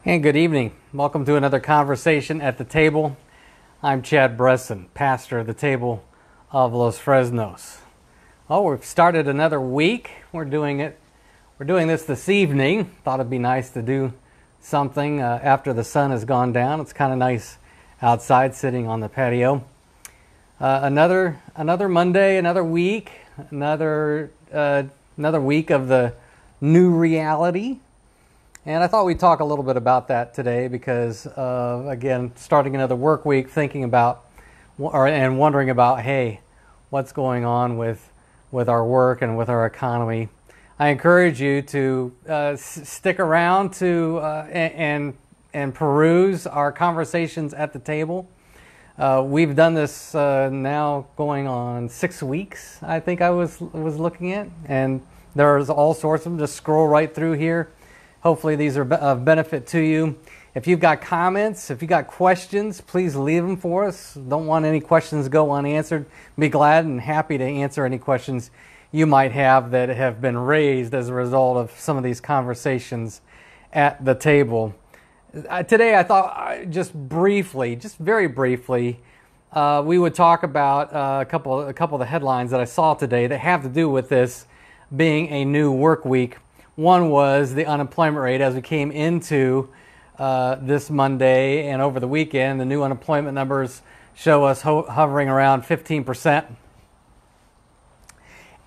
And good evening. Welcome to another conversation at the table. I'm Chad Bresson, pastor of the Table of Los Fresnos. Well, we've started another week. We're doing this evening. Thought it'd be nice to do something after the sun has gone down. It's kind of nice outside, sitting on the patio. Another Monday, another week, another week of the new reality. And I thought we'd talk a little bit about that today because, again, starting another work week, thinking about and wondering about, hey, what's going on with our work and with our economy. I encourage you to stick around to and peruse our conversations at the table. We've done this now going on 6 weeks, I think I was looking at, and there's all sorts of them. Just scroll right through here. Hopefully these are of benefit to you. If you've got comments, if you've got questions, please leave them for us. Don't want any questions to go unanswered. Be glad and happy to answer any questions you might have that have been raised as a result of some of these conversations at the table. Today I thought just very briefly, we would talk about a couple of the headlines that I saw today that have to do with this being a new work week. One was the unemployment rate as we came into this Monday and over the weekend. The new unemployment numbers show us hovering around 15%,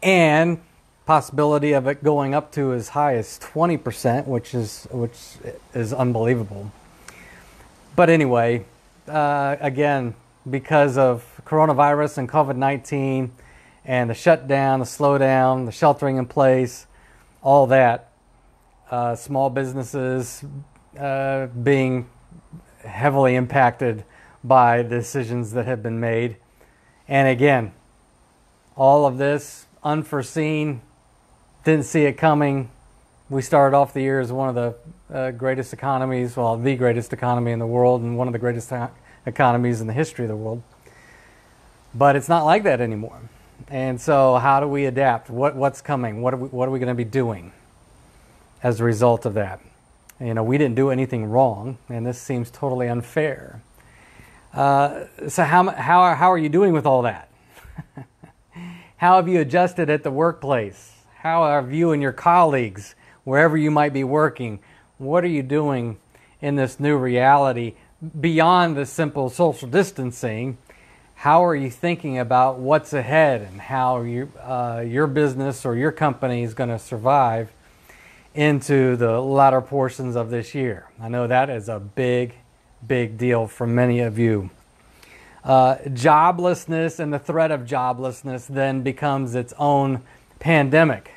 and possibility of it going up to as high as 20%, which is unbelievable. But anyway, again, because of coronavirus and COVID-19 and the shutdown, the slowdown, the sheltering in place, all that, small businesses being heavily impacted by decisions that have been made. And again, all of this unforeseen, didn't see it coming. We started off the year as one of the greatest economies, well, the greatest economy in the world and one of the greatest economies in the history of the world. But it's not like that anymore. And so how do we adapt? What's coming? What are we going to be doing as a result of that? You know, we didn't do anything wrong, and this seems totally unfair. So how are you doing with all that? How have you adjusted at the workplace? How have you and your colleagues, wherever you might be working, what are you doing in this new reality beyond the simple social distancing? How are you thinking about what's ahead and how your business or your company is going to survive into the latter portions of this year? I know that is a big deal for many of you. Joblessness and the threat of joblessness then becomes its own pandemic,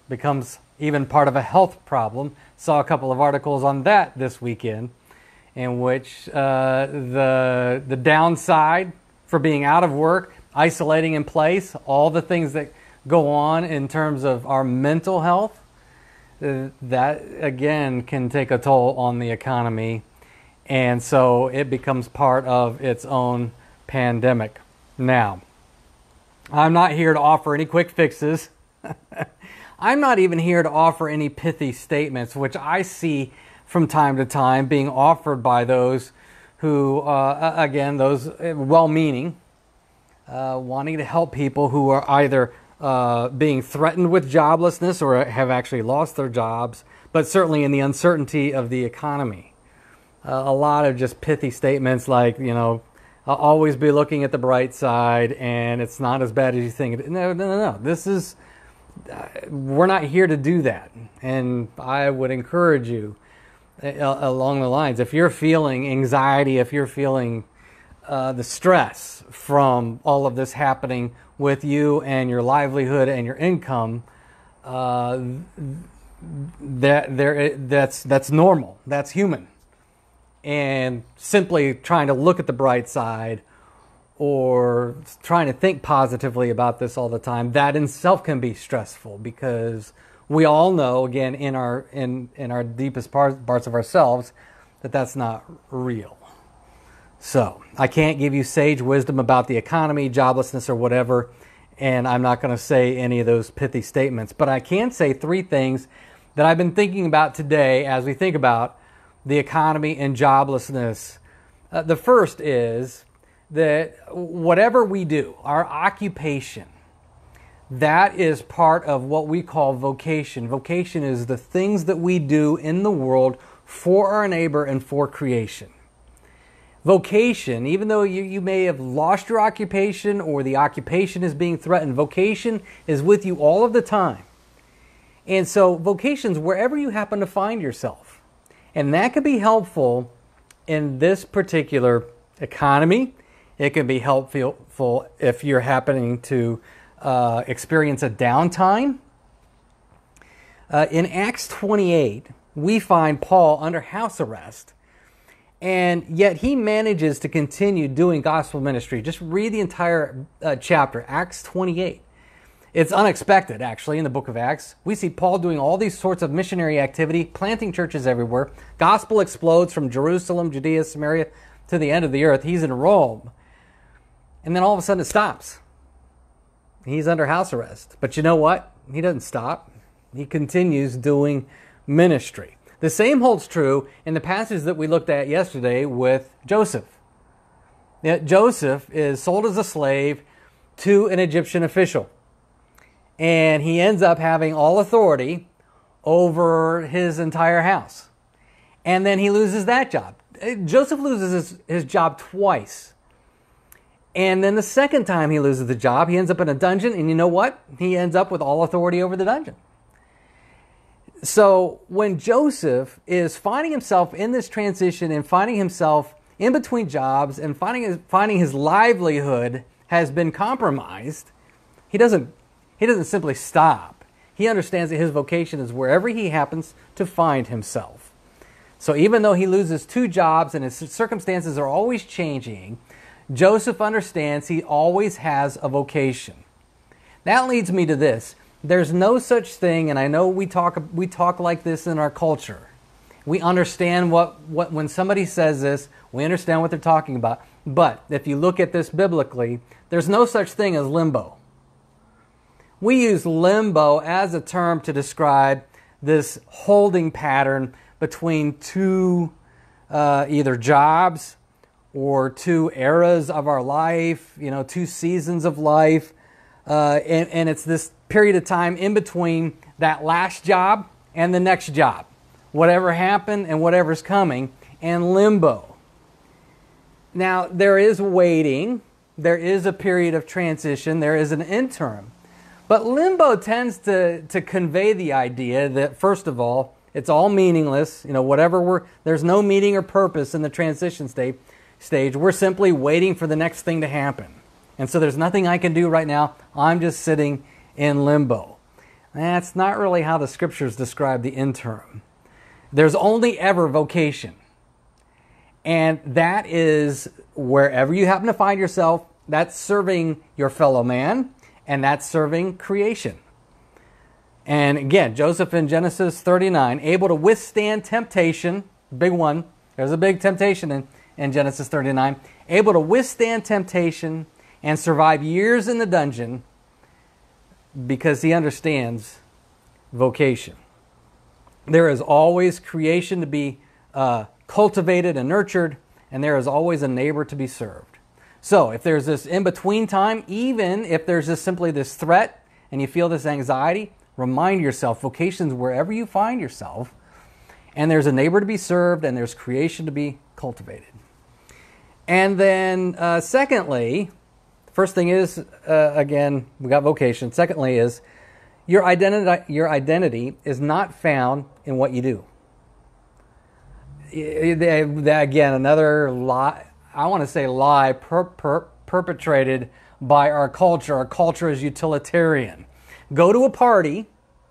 becomes even part of a health problem. Saw a couple of articles on that this weekend in which the downside for being out of work, isolating in place, all the things that go on in terms of our mental health, that again can take a toll on the economy. And so it becomes part of its own pandemic. Now, I'm not here to offer any quick fixes. I'm not even here to offer any pithy statements, which I see from time to time being offered by those who, again, those well-meaning, wanting to help people who are either being threatened with joblessness or have actually lost their jobs, but certainly in the uncertainty of the economy. A lot of just pithy statements like, you know, I'll always be looking at the bright side and it's not as bad as you think. No. This is, we're not here to do that. And I would encourage you along the lines, if you're feeling anxiety, if you're feeling the stress from all of this happening with you and your livelihood and your income, that's normal, that's human. And simply trying to look at the bright side or trying to think positively about this all the time, that in itself can be stressful, because we all know, again, in our deepest parts of ourselves, that that's not real. So I can't give you sage wisdom about the economy, joblessness, or whatever, and I'm not going to say any of those pithy statements. But I can say three things that I've been thinking about today as we think about the economy and joblessness. The first is that whatever we do, our occupation, that is part of what we call vocation. Vocation is the things that we do in the world for our neighbor and for creation. Vocation, even though you may have lost your occupation or the occupation is being threatened, vocation is with you all of the time. And so vocation's wherever you happen to find yourself. And that could be helpful in this particular economy. It can be helpful if you're happening to experience a downtime. In Acts 28, we find Paul under house arrest, and yet he manages to continue doing gospel ministry. Just read the entire chapter, Acts 28. It's unexpected, actually, in the book of Acts. We see Paul doing all these sorts of missionary activity, planting churches everywhere. Gospel explodes from Jerusalem, Judea, Samaria, to the end of the earth. He's in Rome. And then all of a sudden it stops. He's under house arrest. But you know what? He doesn't stop. He continues doing ministry. The same holds true in the passage that we looked at yesterday with Joseph. Joseph is sold as a slave to an Egyptian official. And he ends up having all authority over his entire house. And then he loses that job. Joseph loses his job twice. And then the second time he loses the job, he ends up in a dungeon. And you know what? He ends up with all authority over the dungeon. So when Joseph is finding himself in this transition and finding himself in between jobs and finding his livelihood has been compromised, he doesn't simply stop. He understands that his vocation is wherever he happens to find himself. So even though he loses two jobs and his circumstances are always changing, Joseph understands he always has a vocation. That leads me to this. There's no such thing, and I know we talk like this in our culture. We understand what when somebody says this, we understand what they're talking about. But if you look at this biblically, there's no such thing as limbo. We use limbo as a term to describe this holding pattern between two either jobs or two eras of our life, two seasons of life. And it's this period of time in between that last job and the next job. Whatever happened and whatever's coming, and limbo. Now, there is waiting. There is a period of transition. There is an interim. But limbo tends to convey the idea that, first of all, it's all meaningless. There's no meaning or purpose in the transition stage. We're simply waiting for the next thing to happen. And so there's nothing I can do right now. I'm just sitting in limbo. That's not really how the scriptures describe the interim. There's only ever vocation. And that is wherever you happen to find yourself, that's serving your fellow man, and that's serving creation. And again, Joseph in Genesis 39, able to withstand temptation, big one, there's a big temptation in Genesis 39, able to withstand temptation and survive years in the dungeon because he understands vocation. There is always creation to be cultivated and nurtured, and there is always a neighbor to be served. So if there's this in-between time, even if there's just simply this threat and you feel this anxiety, remind yourself, vocation's wherever you find yourself, and there's a neighbor to be served, and there's creation to be cultivated. And then secondly, first thing is, again, we got vocation. Secondly is, your identity is not found in what you do. Again, another lie, I want to say lie perpetrated by our culture. Our culture is utilitarian. Go to a party.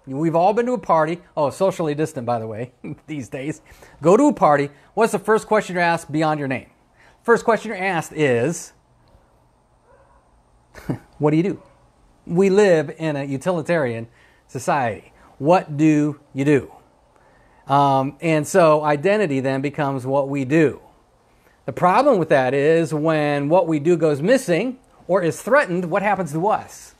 We've all been to a party. Oh, socially distant, by the way, these days. Go to a party. What's the first question you're asked beyond your name? First question you're asked is, what do you do? We live in a utilitarian society. What do you do? And so identity then becomes what we do. The problem with that is when what we do goes missing or is threatened, what happens to us?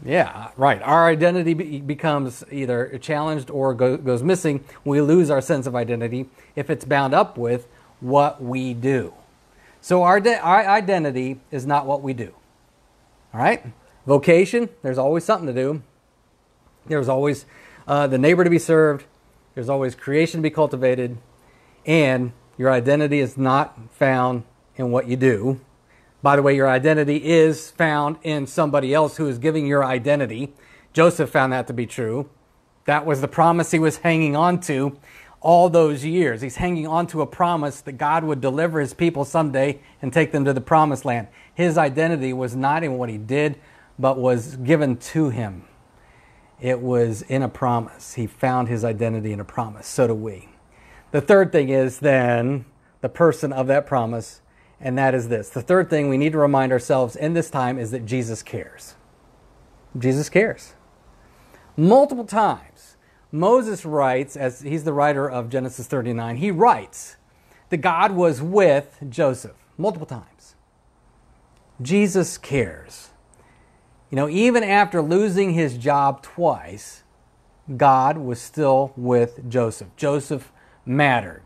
Yeah, right. Our identity becomes either challenged or goes missing. We lose our sense of identity if it's bound up with what we do. So our identity is not what we do. All right? Vocation, there's always something to do. There's always the neighbor to be served. There's always creation to be cultivated. And your identity is not found in what you do. By the way, your identity is found in somebody else who is giving your identity. Joseph found that to be true. That was the promise he was hanging on to all those years. He's hanging on to a promise that God would deliver his people someday and take them to the promised land. His identity was not in what he did, but was given to him. It was in a promise. He found his identity in a promise. So do we. The third thing is then the person of that promise. And that is this. The third thing we need to remind ourselves in this time is that Jesus cares. Jesus cares. Multiple times, Moses writes, as he's the writer of Genesis 39, he writes that God was with Joseph multiple times. Jesus cares. You know, even after losing his job twice, God was still with Joseph. Joseph mattered.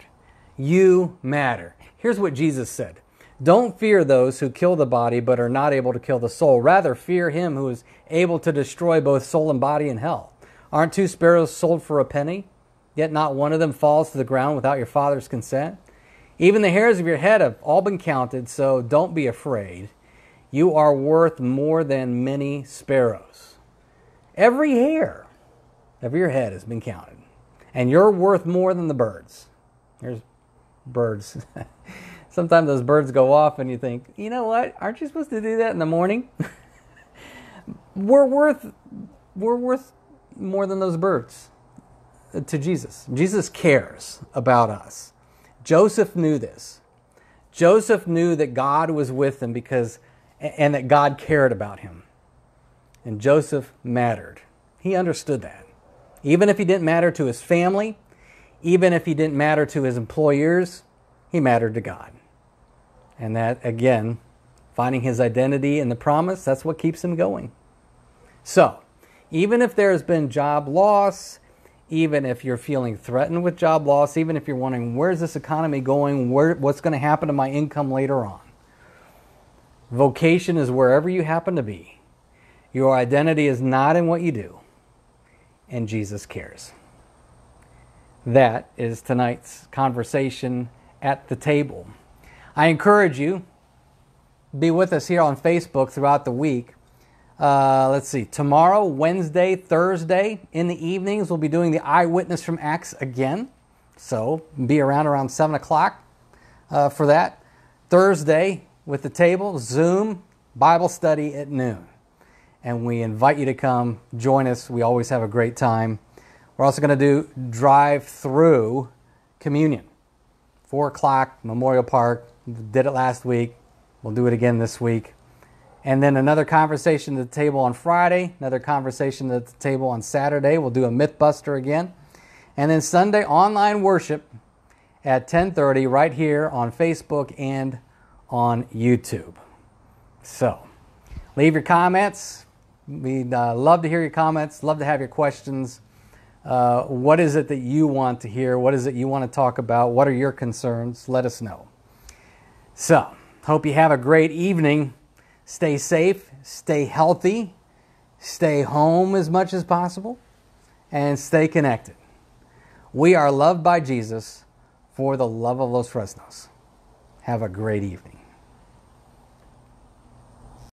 You matter. Here's what Jesus said. Don't fear those who kill the body but are not able to kill the soul. Rather, fear him who is able to destroy both soul and body in hell. Aren't 2 sparrows sold for a penny? Yet not one of them falls to the ground without your Father's consent. Even the hairs of your head have all been counted, so don't be afraid. You are worth more than many sparrows. Every hair of your head has been counted. And you're worth more than the birds. There's birds. Sometimes those birds go off and you think, you know what? Aren't you supposed to do that in the morning? We're worth more than those birds to Jesus. Jesus cares about us. Joseph knew this. Joseph knew that God was with him and that God cared about him. And Joseph mattered. He understood that. Even if he didn't matter to his family, even if he didn't matter to his employers, he mattered to God. And that, again, finding his identity in the promise, that's what keeps him going. So, even if there has been job loss, even if you're feeling threatened with job loss, even if you're wondering, where's this economy going? What's going to happen to my income later on? Vocation is wherever you happen to be. Your identity is not in what you do. And Jesus cares. That is tonight's conversation at the table. I encourage you, be with us here on Facebook throughout the week. Let's see, tomorrow, Wednesday, Thursday, in the evenings, we'll be doing the Eyewitness from Acts again. So be around 7 o'clock for that. Thursday, with the table, Zoom, Bible study at noon. And we invite you to come join us. We always have a great time. We're also going to do drive-through communion. 4 o'clock, Memorial Park. We did it last week. We'll do it again this week. And then another conversation at the table on Friday. Another conversation at the table on Saturday. We'll do a Mythbuster again. And then Sunday, online worship at 10:30 right here on Facebook and on YouTube. So, leave your comments. We'd love to hear your comments. Love to have your questions. What is it that you want to hear? What is it you want to talk about? What are your concerns? Let us know. So, hope you have a great evening. Stay safe, stay healthy, stay home as much as possible, and stay connected. We are loved by Jesus for the love of Los Fresnos. Have a great evening.